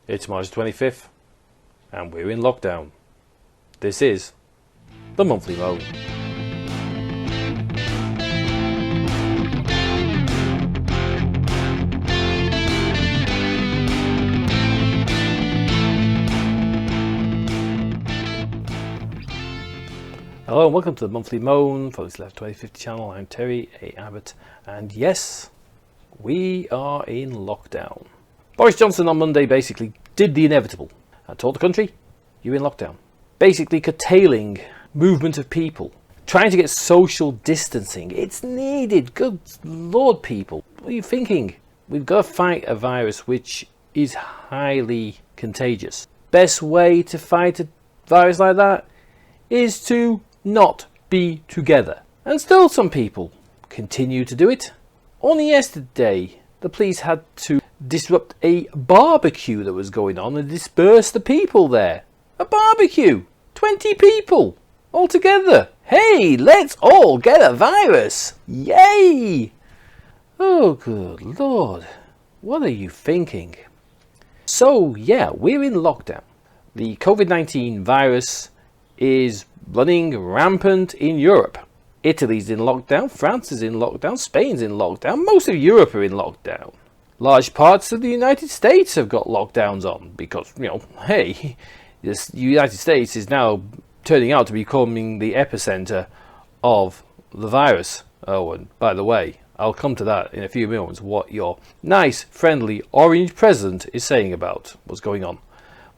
It's March 25th, and we're in lockdown. This is the Monthly Moan. Hello and welcome to the Monthly Moan for the Citylife2050 channel. I'm Terry A. Abbott, and yes, we are in lockdown. Boris Johnson on Monday basically did the inevitable and told the country, you're in lockdown. Basically curtailing movement of people, trying to get social distancing. It's needed. Good Lord, people. What are you thinking? We've got to fight a virus which is highly contagious. Best way to fight a virus like that is to not be together. And still some people continue to do it. Only yesterday, the police had to disrupt a barbecue that was going on and disperse the people there. A barbecue! 20 people! All together! Hey, let's all get a virus! Yay! Oh, good Lord. What are you thinking? So, yeah, we're in lockdown. The COVID-19 virus is running rampant in Europe. Italy's in lockdown, France is in lockdown, Spain's in lockdown, most of Europe are in lockdown. Large parts of the United States have got lockdowns on because, hey, the United States is now turning out to be becoming the epicenter of the virus. Oh, and by the way, I'll come to that in a few moments, what your nice, friendly, orange president is saying about what's going on.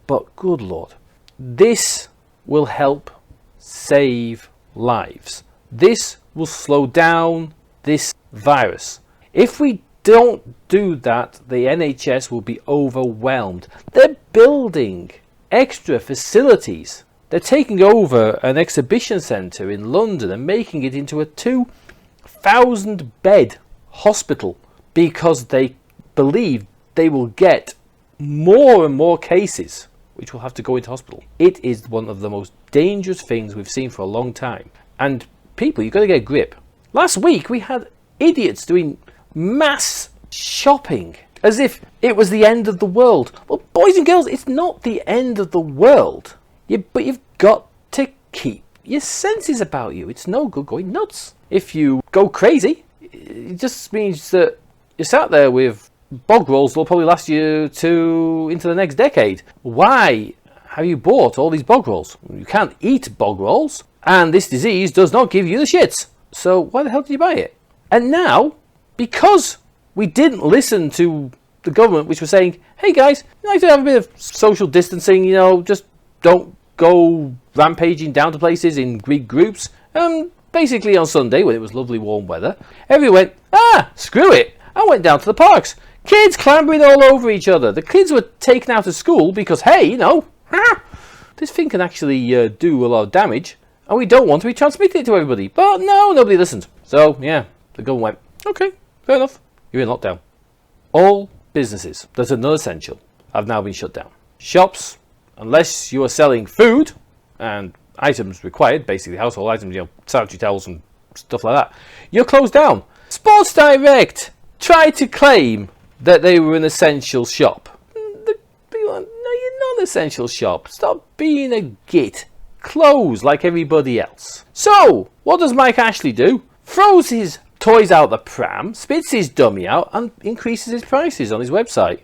But good Lord, this will help save lives. This will slow down this virus. If we don't do that, the NHS will be overwhelmed. They're building extra facilities. They're taking over an exhibition centre in London and making it into a 2,000 bed hospital because they believe they will get more and more cases which will have to go into hospital. It is one of the most dangerous things we've seen for a long time. And people, you've got to get a grip. Last week we had idiots doing mass shopping as if it was the end of the world. Well, boys and girls, it's not the end of the world. But you've got to keep your senses about you. It's no good going nuts. If you go crazy, it just means that you're sat there with bog rolls that will probably last you into the next decade. Why have you bought all these bog rolls? You can't eat bog rolls, and this disease does not give you the shits. So why the hell did you buy it? And now, because we didn't listen to the government, which was saying, hey guys, you like to have a bit of social distancing, just don't go rampaging down to places in big groups. Basically on Sunday, when it was lovely warm weather, everyone went, screw it. I went down to the parks. Kids clambering all over each other. The kids were taken out of school because, hey, this thing can actually do a lot of damage, and we don't want to be transmitting it to everybody. But no, nobody listened. So, yeah, the government went, okay, fair enough. You're in lockdown. All businesses that are not essential have now been shut down. Shops, unless you are selling food and items required, basically household items, sanitary towels and stuff like that, you're closed down. Sports Direct tried to claim that they were an essential shop. The people are, no, you're not an essential shop. Stop being a git. Close like everybody else. So, what does Mike Ashley do? Throws his toys out the pram, spits his dummy out, and increases his prices on his website.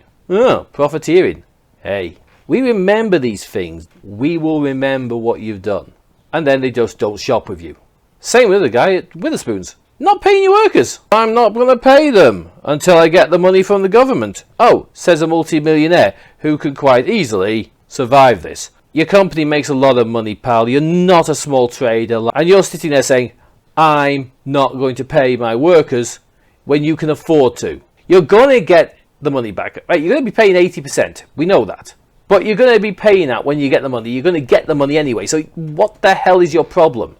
Profiteering. Hey, we remember these things. We will remember what you've done. And then they just don't shop with you. Same with the guy at Witherspoons. Not paying your workers. I'm not going to pay them until I get the money from the government. Oh, says a multi-millionaire who could quite easily survive this. Your company makes a lot of money, pal. You're not a small trader. And you're sitting there saying, I'm not going to pay my workers when you can afford to. You're going to get the money back. Right? You're going to be paying 80%. We know that. But you're going to be paying that when you get the money. You're going to get the money anyway. So what the hell is your problem?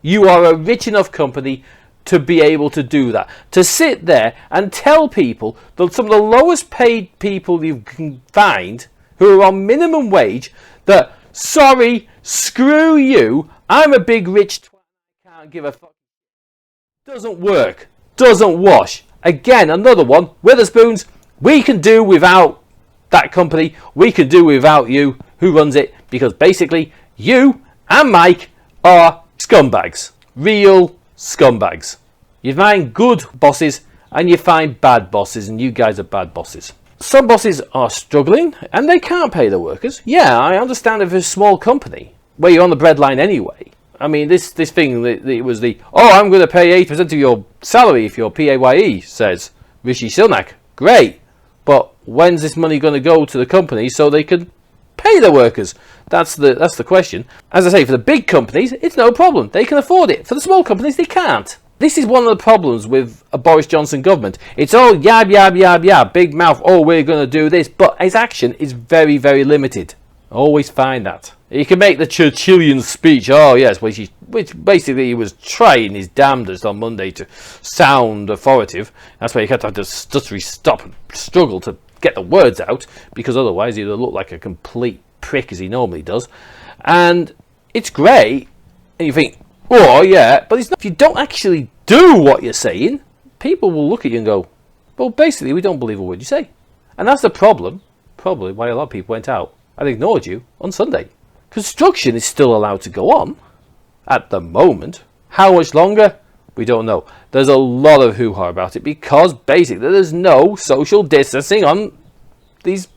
You are a rich enough company to be able to do that. To sit there and tell people that some of the lowest paid people you can find who are on minimum wage that, sorry, screw you, I'm a big rich twat, I can't give a fuck. Doesn't work. Doesn't wash. Again, another one. Witherspoons, we can do without that company, we can do without you, who runs it, because basically you and Mike are scumbags. Real scumbags. You find good bosses and you find bad bosses, and you guys are bad bosses. Some bosses are struggling and they can't pay their workers. Yeah, I understand if it's a small company where you're on the breadline anyway. I mean, this thing, it was I'm going to pay 8% of your salary if you're PAYE, says Rishi Sunak. Great. But when's this money going to go to the company so they can pay their workers? That's the question. As I say, for the big companies, it's no problem. They can afford it. For the small companies, they can't. This is one of the problems with a Boris Johnson government. It's all yab, yab, yab, yab, big mouth, oh, we're going to do this. But his action is very, very limited. Always find that. You can make the Churchillian speech, oh yes, which basically he was trying his damnedest on Monday to sound authoritative. That's why he had to have to stuttery stop and struggle to get the words out, because otherwise he'd look like a complete prick as he normally does. And it's great, and you think, oh yeah, but it's not. If you don't actually do what you're saying, people will look at you and go, well, basically we don't believe a word you say. And that's the problem, probably why a lot of people went out and ignored you on Sunday. Construction is still allowed to go on at the moment. How much longer? We don't know. There's a lot of hoo-ha about it because basically there's no social distancing on these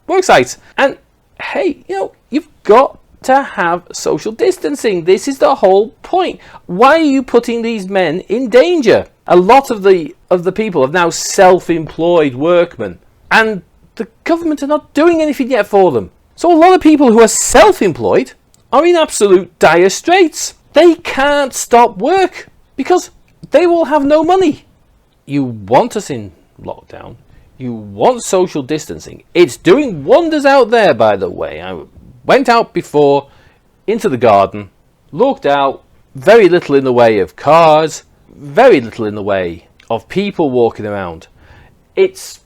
work sites. And hey, you've got to have social distancing. This is the whole point. Why are you putting these men in danger? A lot of the people are now self-employed workmen, and the government are not doing anything yet for them. So a lot of people who are self-employed are in absolute dire straits. They can't stop work because they will have no money. You want us in lockdown. You want social distancing. It's doing wonders out there, by the way. I went out before into the garden, looked out, very little in the way of cars, very little in the way of people walking around. It's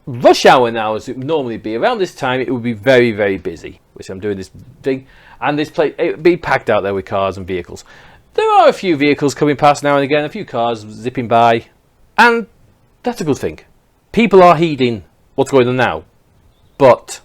rush hour now, as it would normally be. Around this time it would be very, very busy, which I'm doing this thing, and this place, it would be packed out there with cars and vehicles. There are a few vehicles coming past now and again, a few cars zipping by, and that's a good thing. People are heeding what's going on now, but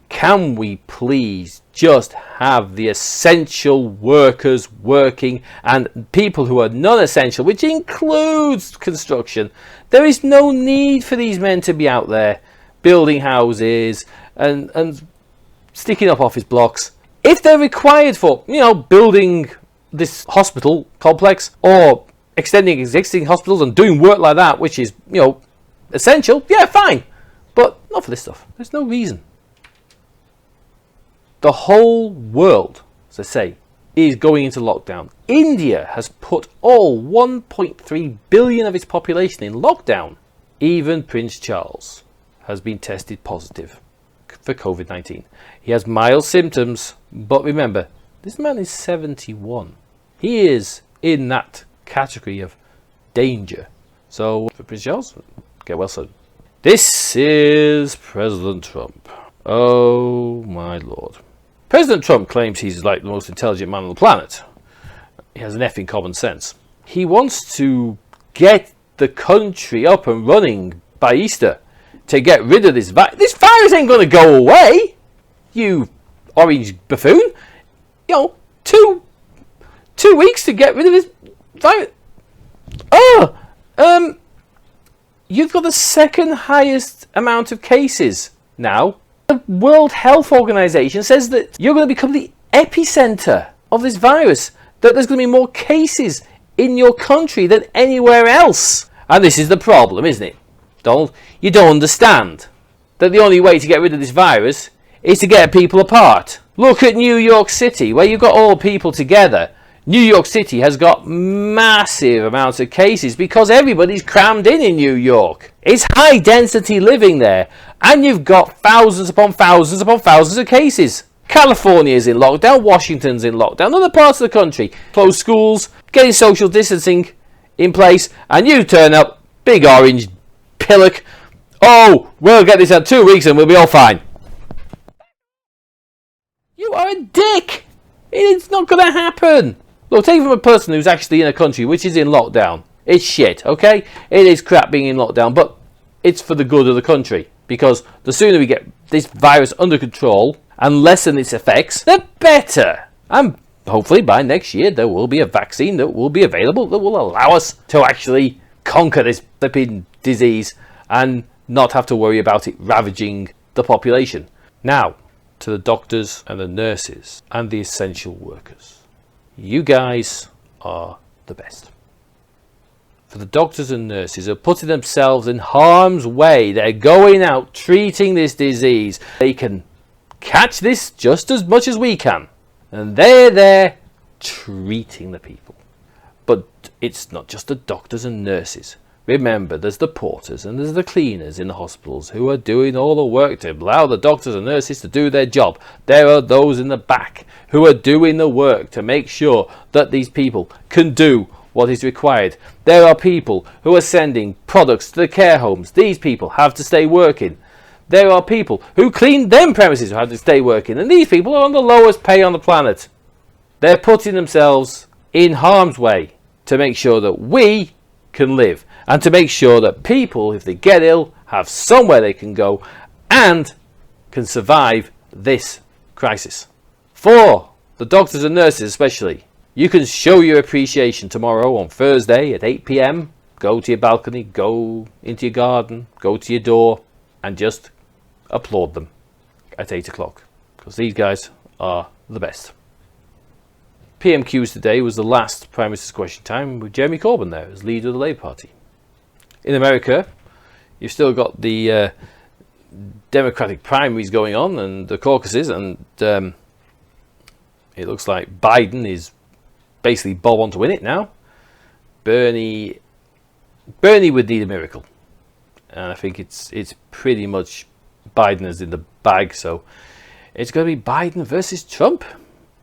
can we please just have the essential workers working, and people who are non-essential, which includes construction? There is no need for these men to be out there building houses and sticking up office blocks. If they're required for, building this hospital complex or extending existing hospitals and doing work like that, which is, essential, yeah, fine. But not for this stuff. There's no reason. The whole world, as I say, is going into lockdown. India has put all 1.3 billion of its population in lockdown. Even Prince Charles has been tested positive for COVID-19. He has mild symptoms, but remember, this man is 71. He is in that category of danger. So, for Prince Charles, get well soon. This is President Trump. Oh my lord. President Trump claims he's like the most intelligent man on the planet. He has an effing common sense. He wants to get the country up and running by Easter to get rid of this virus. This virus ain't going to go away, you orange buffoon. 2 weeks to get rid of this virus. You've got the second highest amount of cases now. The World Health Organization says that you're going to become the epicenter of this virus, that there's going to be more cases in your country than anywhere else. And this is the problem, isn't it, Donald? You don't understand that the only way to get rid of this virus is to get people apart. Look at New York City, where you've got all people together. New York City has got massive amounts of cases because everybody's crammed in New York. It's high density living there, and you've got thousands upon thousands upon thousands of cases. California is in lockdown, Washington's in lockdown, other parts of the country, closed schools, getting social distancing in place, and you turn up, big orange pillock. Oh, we'll get this in 2 weeks and we'll be all fine. You are a dick. It's not going to happen. Look, take it from a person who's actually in a country which is in lockdown. It's shit, okay? It is crap being in lockdown, but it's for the good of the country. because the sooner we get this virus under control and lessen its effects, the better. And hopefully by next year there will be a vaccine that will be available that will allow us to actually conquer this flipping disease and not have to worry about it ravaging the population. Now, to the doctors and the nurses and the essential workers. You guys are the best. For the doctors and nurses who are putting themselves in harm's way, they're going out treating this disease. They can catch this just as much as we can. And they're there treating the people. But it's not just the doctors and nurses. Remember, there's the porters and there's the cleaners in the hospitals who are doing all the work to allow the doctors and nurses to do their job. There are those in the back who are doing the work to make sure that these people can do what is required. There are people who are sending products to the care homes. These people have to stay working. There are people who clean them premises who have to stay working. And these people are on the lowest pay on the planet. They're putting themselves in harm's way to make sure that we can live, and to make sure that people, if they get ill, have somewhere they can go and can survive this crisis. For the doctors and nurses especially, you can show your appreciation tomorrow on Thursday at 8 PM. Go to your balcony, go into your garden, go to your door and just applaud them at 8 o'clock, because these guys are the best. PMQs today was the last Prime Minister's Question Time with Jeremy Corbyn there as leader of the Labour Party. In America, you've still got the Democratic primaries going on and the caucuses, and it looks like Biden is basically bob on to win it now. Bernie would need a miracle, and I think it's pretty much Biden is in the bag, so it's going to be Biden versus Trump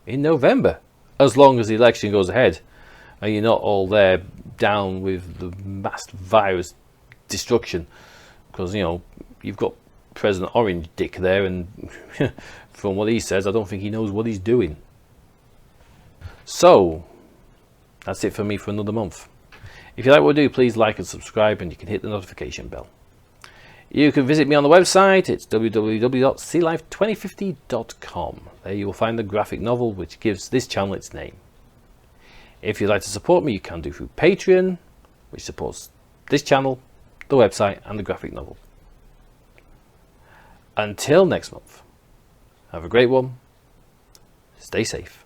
in November, as long as the election goes ahead and you're not all there down with the mass virus destruction, because you've got President Orange Dick there, and from what he says, I don't think he knows what he's doing. So that's it for me for another month. If you like what I do, please like and subscribe, and you can hit the notification bell. You can visit me on the website. It's www.citylife2050.com. There you will find the graphic novel which gives this channel its name. If you'd like to support me, you can do through Patreon, which supports this channel, the website and the graphic novel. Until next month, have a great one, stay safe.